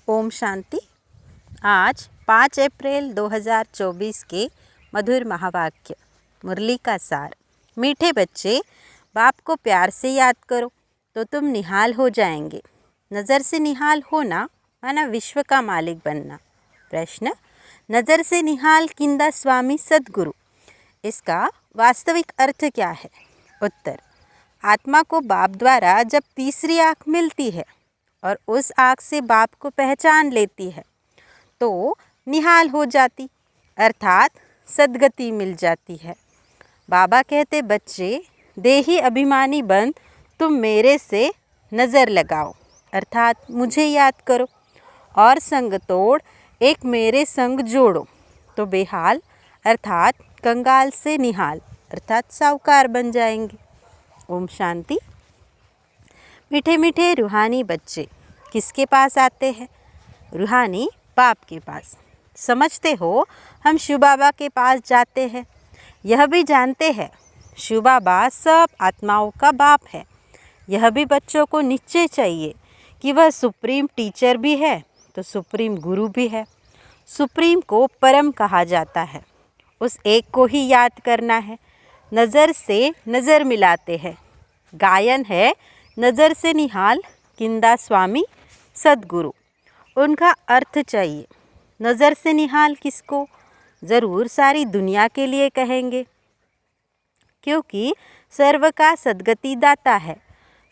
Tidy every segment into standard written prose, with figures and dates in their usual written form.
ओम शांति। आज 5 अप्रैल 2024 के मधुर महावाक्य मुरली का सार। मीठे बच्चे, बाप को प्यार से याद करो तो तुम निहाल हो जाएंगे। नज़र से निहाल होना माना विश्व का मालिक बनना। प्रश्न, नज़र से निहाल किंदा स्वामी सद्गुरु, इसका वास्तविक अर्थ क्या है? उत्तर, आत्मा को बाप द्वारा जब तीसरी आँख मिलती है और उस आँख से बाप को पहचान लेती है तो निहाल हो जाती, अर्थात सद्गति मिल जाती है। बाबा कहते, बच्चे देही अभिमानी बन तुम मेरे से नज़र लगाओ, अर्थात मुझे याद करो, और संग तोड़ एक मेरे संग जोड़ो तो बेहाल अर्थात कंगाल से निहाल अर्थात साहूकार बन जाएंगे। ओम शांति। मीठे मीठे रूहानी बच्चे किसके पास आते हैं? रूहानी बाप के पास। समझते हो हम शिव बाबा के पास जाते हैं, यह भी जानते हैं शिव बाबा सब आत्माओं का बाप है। यह भी बच्चों को निश्चय चाहिए कि वह सुप्रीम टीचर भी है तो सुप्रीम गुरु भी है। सुप्रीम को परम कहा जाता है, उस एक को ही याद करना है। नज़र से नज़र मिलाते हैं। गायन है नज़र से निहाल किंदा स्वामी सद्गुरु। उनका अर्थ चाहिए। नज़र से निहाल किसको? ज़रूर सारी दुनिया के लिए कहेंगे, क्योंकि सर्व का सद्गति दाता है,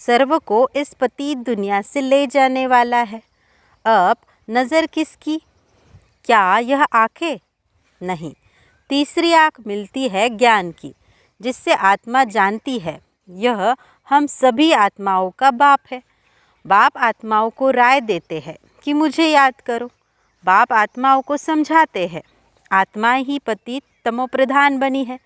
सर्व को इस पतित दुनिया से ले जाने वाला है। अब नज़र किसकी? क्या यह आँखें? नहीं, तीसरी आँख मिलती है ज्ञान की, जिससे आत्मा जानती है यह हम सभी आत्माओं का बाप है। बाप आत्माओं को राय देते हैं कि मुझे याद करो। बाप आत्माओं को समझाते हैं, आत्माएं ही पतित तमोप्रधान बनी है।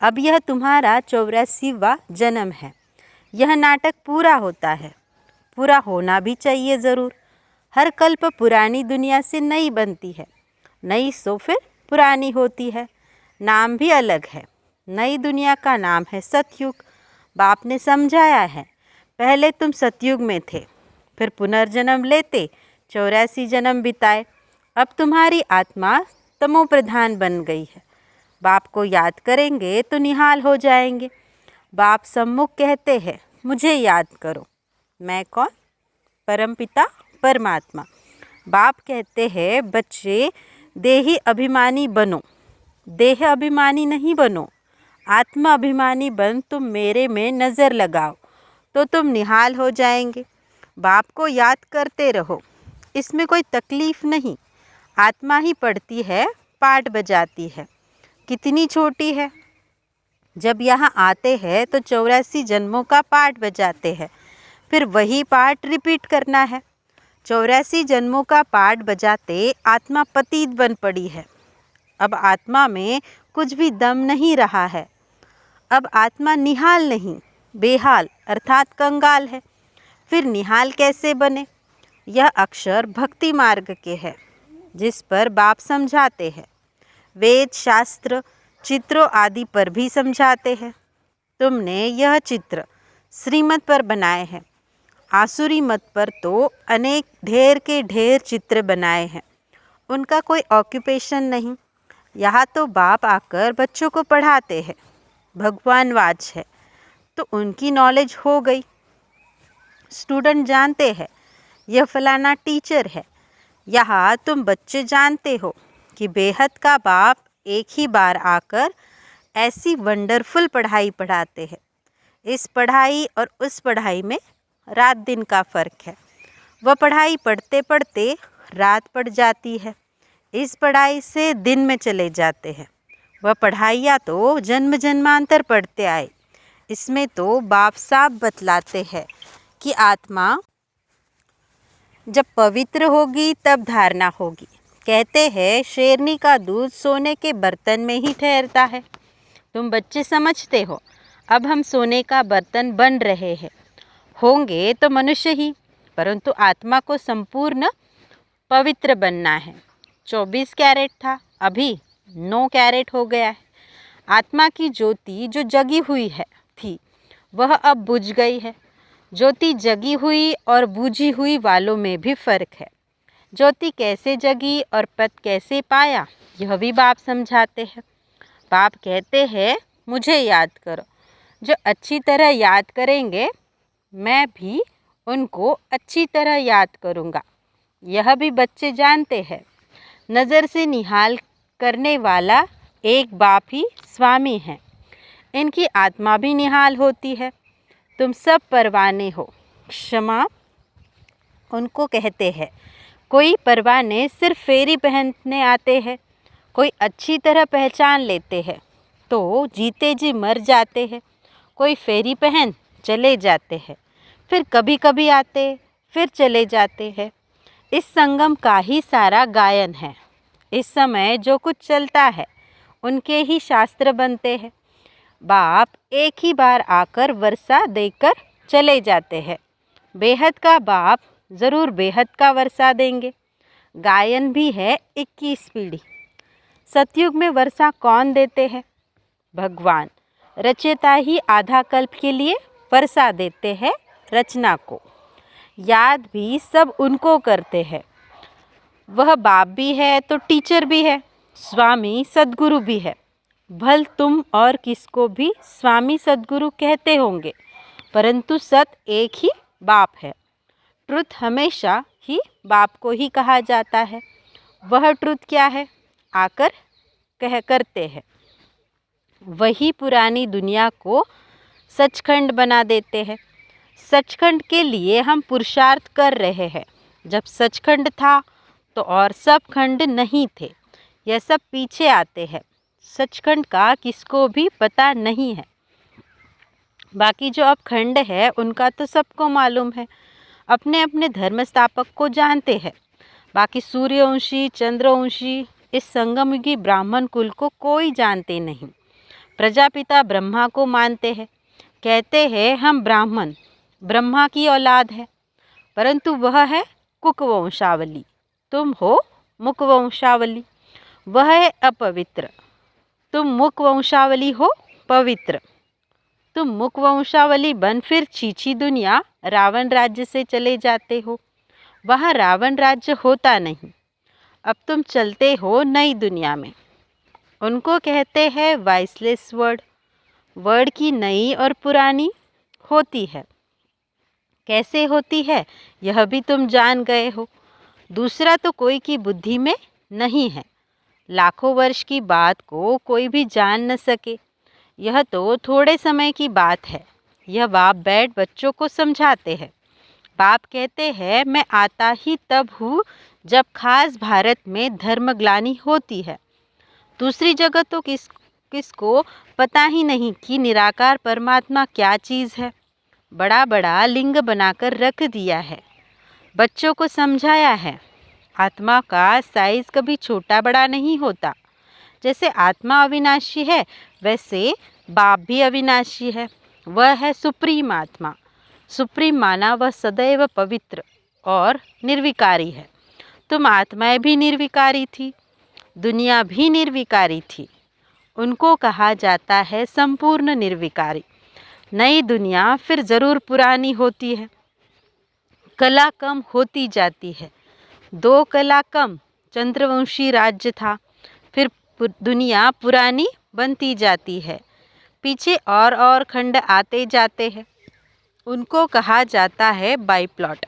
अब यह तुम्हारा 84वां जन्म है। यह नाटक पूरा होता है, पूरा होना भी चाहिए ज़रूर। हर कल्प पुरानी दुनिया से नई बनती है, नई सो फिर पुरानी होती है। नाम भी अलग है। नई दुनिया का नाम है सतयुग। बाप ने समझाया है, पहले तुम सतयुग में थे, फिर पुनर्जन्म लेते 84 जन्म बिताए। अब तुम्हारी आत्मा तमोप्रधान बन गई है। बाप को याद करेंगे तो निहाल हो जाएंगे। बाप सम्मुख कहते हैं, मुझे याद करो। मैं कौन? परमपिता परमात्मा। बाप कहते हैं, बच्चे देही अभिमानी बनो। देह अभिमानी नहीं बनो, आत्मा अभिमानी बन तुम मेरे में नज़र लगाओ तो तुम निहाल हो जाएंगे। बाप को याद करते रहो, इसमें कोई तकलीफ़ नहीं। आत्मा ही पढ़ती है, पाठ बजाती है। कितनी छोटी है। जब यहाँ आते हैं तो 84 जन्मों का पाठ बजाते हैं, फिर वही पाठ रिपीट करना है। 84 जन्मों का पाठ बजाते आत्मा पतित बन पड़ी है। अब आत्मा में कुछ भी दम नहीं रहा है। अब आत्मा निहाल नहीं, बेहाल अर्थात कंगाल है। फिर निहाल कैसे बने? यह अक्षर भक्ति मार्ग के है, जिस पर बाप समझाते हैं। वेद शास्त्र चित्रों आदि पर भी समझाते हैं। तुमने यह चित्र श्रीमत पर बनाए हैं, आसुरी मत पर तो अनेक ढेर के ढेर चित्र बनाए हैं। उनका कोई ऑक्यूपेशन नहीं। यहाँ तो बाप आकर बच्चों को पढ़ाते हैं। भगवान वाच है तो उनकी नॉलेज हो गई। स्टूडेंट जानते हैं यह फलाना टीचर है। यहाँ तुम बच्चे जानते हो कि बेहद का बाप एक ही बार आकर ऐसी वंडरफुल पढ़ाई पढ़ाते हैं। इस पढ़ाई और उस पढ़ाई में रात दिन का फ़र्क है। वह पढ़ाई पढ़ते पढ़ते रात पड़ जाती है, इस पढ़ाई से दिन में चले जाते हैं। वह पढ़ाइयाँ तो जन्म जन्मांतर पढ़ते आए। इसमें तो बाप साफ बतलाते हैं कि आत्मा जब पवित्र होगी तब धारणा होगी। कहते हैं शेरनी का दूध सोने के बर्तन में ही ठहरता है। तुम बच्चे समझते हो, अब हम सोने का बर्तन बन रहे हैं। होंगे तो मनुष्य ही, परंतु आत्मा को संपूर्ण पवित्र बनना है। 24 कैरेट था, अभी 9 कैरेट हो गया है। आत्मा की ज्योति जो जगी हुई है थी, वह अब बुझ गई है। ज्योति जगी हुई और बुझी हुई वालों में भी फ़र्क है। ज्योति कैसे जगी और पद कैसे पाया, यह भी बाप समझाते हैं। बाप कहते हैं मुझे याद करो। जो अच्छी तरह याद करेंगे मैं भी उनको अच्छी तरह याद करूँगा। यह भी बच्चे जानते हैं। नज़र से निहाल करने वाला एक बाप ही स्वामी है। इनकी आत्मा भी निहाल होती है। तुम सब परवाने हो। क्षमा उनको कहते हैं। कोई परवाने सिर्फ फेरी पहनने आते हैं, कोई अच्छी तरह पहचान लेते हैं तो जीते जी मर जाते हैं। कोई फेरी पहन चले जाते हैं, फिर कभी कभी आते फिर चले जाते हैं। इस संगम का ही सारा गायन है। इस समय जो कुछ चलता है उनके ही शास्त्र बनते हैं। बाप एक ही बार आकर वर्षा देकर चले जाते हैं। बेहद का बाप ज़रूर बेहद का वर्षा देंगे। गायन भी है 21 पीढ़ी। सतयुग में वर्षा कौन देते हैं? भगवान। रचयिता ही आधा कल्प के लिए वर्षा देते हैं रचना को। याद भी सब उनको करते हैं। वह बाप भी है तो टीचर भी है, स्वामी सद्गुरु भी है। भल तुम और किसको भी स्वामी सद्गुरु कहते होंगे, परंतु सत एक ही बाप है। ट्रुथ हमेशा ही बाप को ही कहा जाता है। वह ट्रुथ क्या है? आकर कह करते हैं। वही पुरानी दुनिया को सचखंड बना देते हैं। सचखंड के लिए हम पुरुषार्थ कर रहे हैं। जब सचखंड था तो और सब खंड नहीं थे। यह सब पीछे आते हैं। सचखंड का किसको भी पता नहीं है। बाकी जो अब खंड है उनका तो सबको मालूम है। अपने अपने धर्म स्थापक को जानते हैं। बाकी सूर्यवंशी चंद्रवंशी इस संगमयुगी ब्राह्मण कुल को कोई जानते नहीं। प्रजापिता ब्रह्मा को मानते हैं। कहते हैं हम ब्राह्मण ब्रह्मा की औलाद है, परंतु वह है कुकवंशावली, तुम हो मुकवंशावली। वह है अपवित्र, तुम मुकवंशावली हो पवित्र। तुम मुकवंशावली बन फिर छीछी दुनिया रावण राज्य से चले जाते हो। वहाँ रावण राज्य होता नहीं। अब तुम चलते हो नई दुनिया में। उनको कहते हैं वाइसलेस वर्ड। वर्ड की नई और पुरानी होती है। कैसे होती है यह भी तुम जान गए हो। दूसरा तो कोई की बुद्धि में नहीं है। लाखों वर्ष की बात को कोई भी जान न सके। यह तो थोड़े समय की बात है। यह बाप बैठ बच्चों को समझाते हैं। बाप कहते हैं मैं आता ही तब हूँ जब खास भारत में धर्मग्लानि होती है। दूसरी जगह तो किसको पता ही नहीं कि निराकार परमात्मा क्या चीज़ है। बड़ा बड़ा लिंग बनाकर रख दिया है। बच्चों को समझाया है आत्मा का साइज कभी छोटा बड़ा नहीं होता। जैसे आत्मा अविनाशी है वैसे बाप भी अविनाशी है। वह है सुप्रीम आत्मा। सुप्रीम माना वह सदैव पवित्र और निर्विकारी है। तुम आत्माएं भी निर्विकारी थी, दुनिया भी निर्विकारी थी। उनको कहा जाता है संपूर्ण निर्विकारी। नई दुनिया फिर ज़रूर पुरानी होती है। कला कम होती जाती है। 2 कला कम चंद्रवंशी राज्य था, फिर दुनिया पुरानी बनती जाती है। पीछे और खंड आते जाते हैं। उनको कहा जाता है बाई प्लॉट,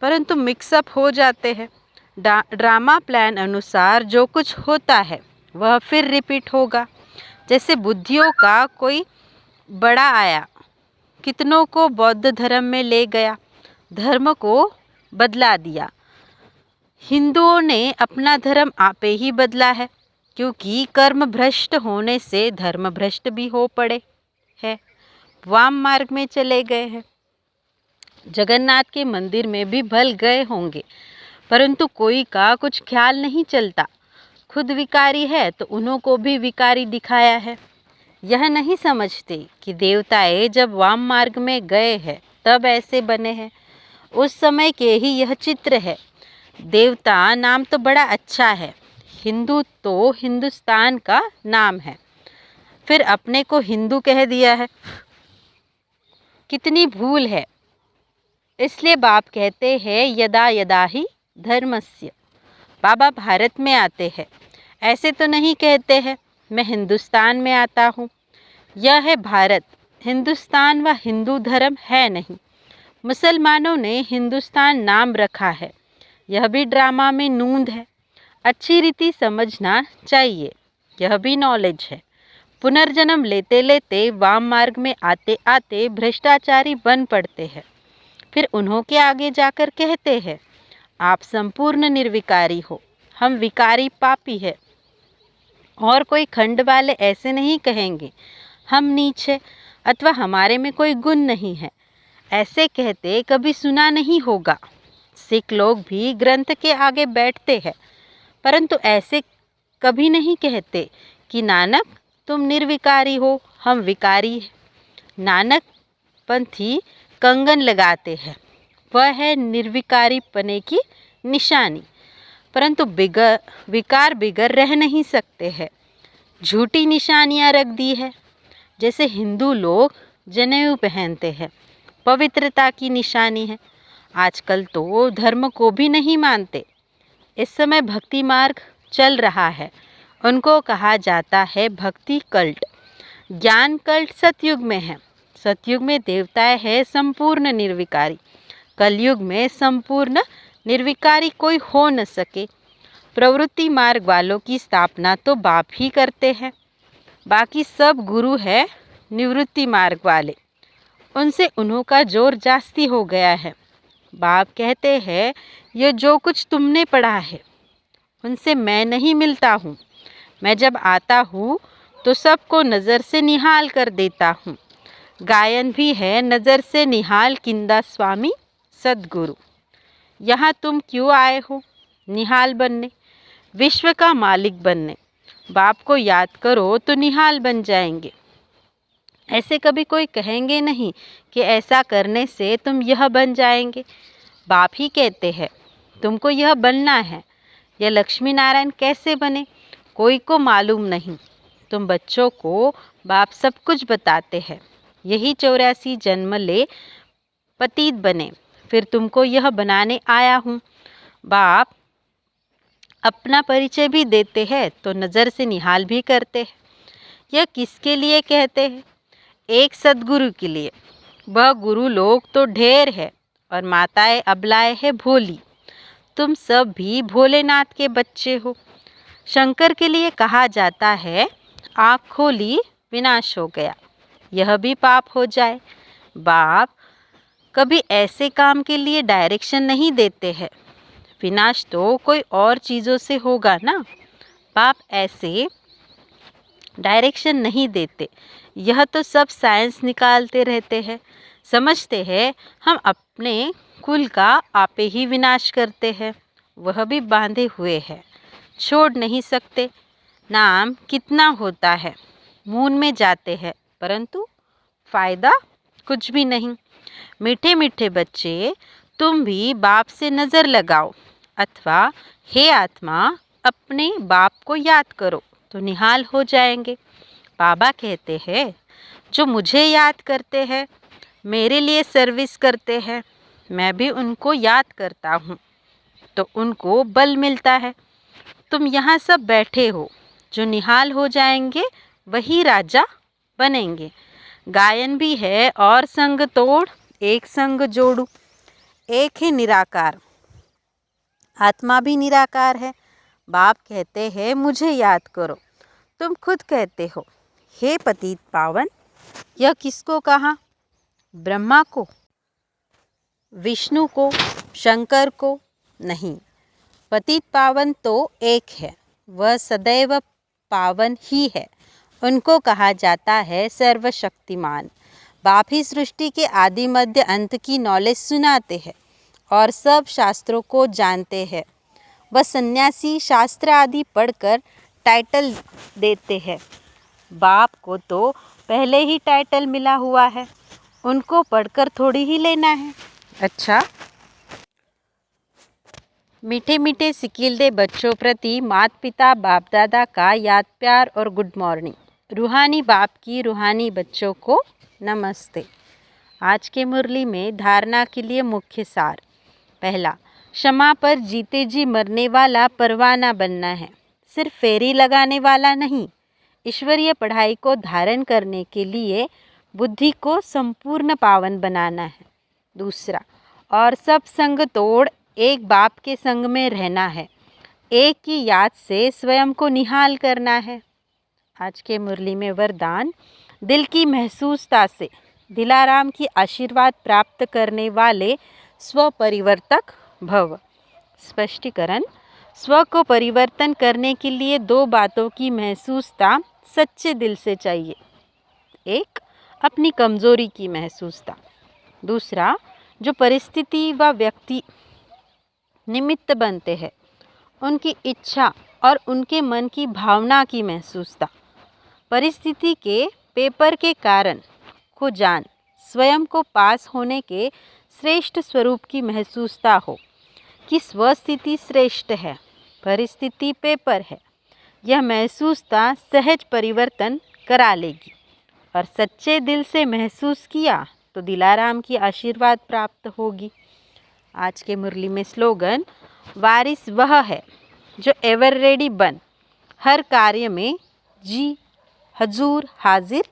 परंतु मिक्सअप हो जाते हैं। ड्रामा प्लान अनुसार जो कुछ होता है वह फिर रिपीट होगा। जैसे बुद्धियों का कोई बड़ा आया, कितनों को बौद्ध धर्म में ले गया, धर्म को बदला दिया। हिंदुओं ने अपना धर्म आपे ही बदला है, क्योंकि कर्म भ्रष्ट होने से धर्म भ्रष्ट भी हो पड़े है। वाम मार्ग में चले गए हैं। जगन्नाथ के मंदिर में भी भल गए होंगे, परंतु कोई का कुछ ख्याल नहीं चलता। खुद विकारी है तो उन्हों को भी विकारी दिखाया है। यह नहीं समझते कि देवताएं जब वाम मार्ग में गए हैं तब ऐसे बने हैं। उस समय के ही यह चित्र है। देवता नाम तो बड़ा अच्छा है। हिंदू तो हिंदुस्तान का नाम है, फिर अपने को हिंदू कह दिया है। कितनी भूल है। इसलिए बाप कहते हैं यदा यदा ही धर्मस्य। बाबा भारत में आते हैं, ऐसे तो नहीं कहते हैं। मैं हिंदुस्तान में आता हूँ। यह है भारत, हिंदुस्तान व हिंदू धर्म है नहीं। मुसलमानों ने हिंदुस्तान नाम रखा है, यह भी ड्रामा में नूंद है। अच्छी रीति समझना चाहिए, यह भी नॉलेज है। पुनर्जन्म लेते लेते वाम मार्ग में आते आते भ्रष्टाचारी बन पड़ते हैं। फिर उन्हों के आगे जाकर कहते हैं, आप संपूर्ण निर्विकारी हो, हम विकारी पापी है। और कोई खंड वाले ऐसे नहीं कहेंगे, हम नीच है अथवा हमारे में कोई गुण नहीं है। ऐसे कहते कभी सुना नहीं होगा। सिख लोग भी ग्रंथ के आगे बैठते हैं, परंतु ऐसे कभी नहीं कहते कि नानक तुम निर्विकारी हो, हम विकारी हैं। नानक पंथी कंगन लगाते हैं, वह है निर्विकारी पने की निशानी, परंतु विकार बिगर रह नहीं सकते हैं। झूठी निशानियां रख दी है। जैसे हिंदू लोग जनेऊ पहनते हैं, पवित्रता की निशानी है। आजकल तो धर्म को भी नहीं मानते। इस समय भक्ति मार्ग चल रहा है, उनको कहा जाता है भक्ति कल्ट। ज्ञान कल्ट सतयुग में है। सतयुग में देवताएं है संपूर्ण निर्विकारी। कलयुग में संपूर्ण निर्विकारी कोई हो न सके। प्रवृत्ति मार्ग वालों की स्थापना तो बाप ही करते हैं, बाकी सब गुरु है निवृत्ति मार्ग वाले। उनसे उन्हों का जोर जास्ती हो गया है। बाप कहते हैं, ये जो कुछ तुमने पढ़ा है उनसे मैं नहीं मिलता हूँ। मैं जब आता हूँ तो सबको नज़र से निहाल कर देता हूँ। गायन भी है नज़र से निहाल किंदा स्वामी सद्गुरु। यहाँ तुम क्यों आए हो? निहाल बनने, विश्व का मालिक बनने। बाप को याद करो तो निहाल बन जाएंगे। ऐसे कभी कोई कहेंगे नहीं कि ऐसा करने से तुम यह बन जाएंगे। बाप ही कहते हैं तुमको यह बनना है। यह लक्ष्मी नारायण कैसे बने कोई को मालूम नहीं। तुम बच्चों को बाप सब कुछ बताते हैं। यही 84 जन्म ले पतित बने, फिर तुमको यह बनाने आया हूँ। बाप अपना परिचय भी देते हैं तो नज़र से निहाल भी करते हैं। यह किसके लिए कहते हैं? एक सद्गुरु के लिए। वह गुरु लोग तो ढेर है और माताएं अबलाएं है भोली। तुम सब भी भोलेनाथ के बच्चे हो। शंकर के लिए कहा जाता है, आँख खोली विनाश हो गया। यह भी पाप हो जाए। बाप कभी ऐसे काम के लिए डायरेक्शन नहीं देते हैं। विनाश तो कोई और चीज़ों से होगा ना। बाप ऐसे डायरेक्शन नहीं देते। यह तो सब साइंस निकालते रहते हैं। समझते हैं हम अपने कुल का आपे ही विनाश करते हैं। वह भी बांधे हुए है, छोड़ नहीं सकते। नाम कितना होता है, मून में जाते हैं, परंतु फ़ायदा कुछ भी नहीं। मीठे मीठे बच्चे, तुम भी बाप से नज़र लगाओ अथवा हे आत्मा अपने बाप को याद करो तो निहाल हो जाएंगे। बाबा कहते हैं, जो मुझे याद करते हैं, मेरे लिए सर्विस करते हैं, मैं भी उनको याद करता हूँ तो उनको बल मिलता है। तुम यहाँ सब बैठे हो, जो निहाल हो जाएंगे वही राजा बनेंगे। गायन भी है और संग तोड़ एक संग जोड़ू। एक ही निराकार, आत्मा भी निराकार है। बाप कहते हैं मुझे याद करो। तुम खुद कहते हो हे पतित पावन। यह किसको कहा? ब्रह्मा को, विष्णु को, शंकर को नहीं। पतित पावन तो एक है, वह सदैव पावन ही है। उनको कहा जाता है सर्वशक्तिमान। बाप ही सृष्टि के आदि मध्य अंत की नॉलेज सुनाते हैं और सब शास्त्रों को जानते हैं। वह सन्यासी शास्त्र आदि पढ़कर टाइटल देते हैं। बाप को तो पहले ही टाइटल मिला हुआ है, उनको पढ़कर थोड़ी ही लेना है। अच्छा, मीठे मीठे सिकिलदे बच्चों प्रति माता पिता बाप दादा का याद प्यार और गुड मॉर्निंग। रूहानी बाप की रूहानी बच्चों को नमस्ते। आज के मुरली में धारणा के लिए मुख्य सार। पहला, क्षमा पर जीते जी मरने वाला परवाना बनना है, सिर्फ फेरी लगाने वाला नहीं। ईश्वरीय पढ़ाई को धारण करने के लिए बुद्धि को संपूर्ण पावन बनाना है। दूसरा, और सब संग तोड़ एक बाप के संग में रहना है, एक की याद से स्वयं को निहाल करना है। आज के मुरली में वरदान, दिल की महसूसता से दिलाराम की आशीर्वाद प्राप्त करने वाले स्वपरिवर्तक भव। स्पष्टीकरण, स्व को परिवर्तन करने के लिए दो बातों की महसूसता सच्चे दिल से चाहिए। एक, अपनी कमजोरी की महसूसता। दूसरा, जो परिस्थिति व व्यक्ति निमित्त बनते हैं उनकी इच्छा और उनके मन की भावना की महसूसता। परिस्थिति के पेपर के कारण को जान स्वयं को पास होने के श्रेष्ठ स्वरूप की महसूसता हो कि स्वस्थिति श्रेष्ठ है, परिस्थिति पेपर है। यह महसूसता सहज परिवर्तन करा लेगी और सच्चे दिल से महसूस किया तो दिलाराम की आशीर्वाद प्राप्त होगी। आज के मुरली में स्लोगन, वारिस वह है जो एवर रेडी बन हर कार्य में जी हजूर हाजिर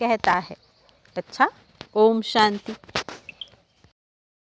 कहता है। अच्छा, ओम शांति।